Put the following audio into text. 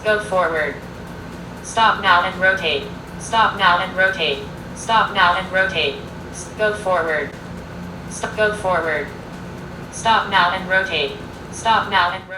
Go forward. Stop now and rotate. Stop now and rotate. Stop now and rotate. Go forward. Go forward. Stop now and rotate. Stop now and rotate.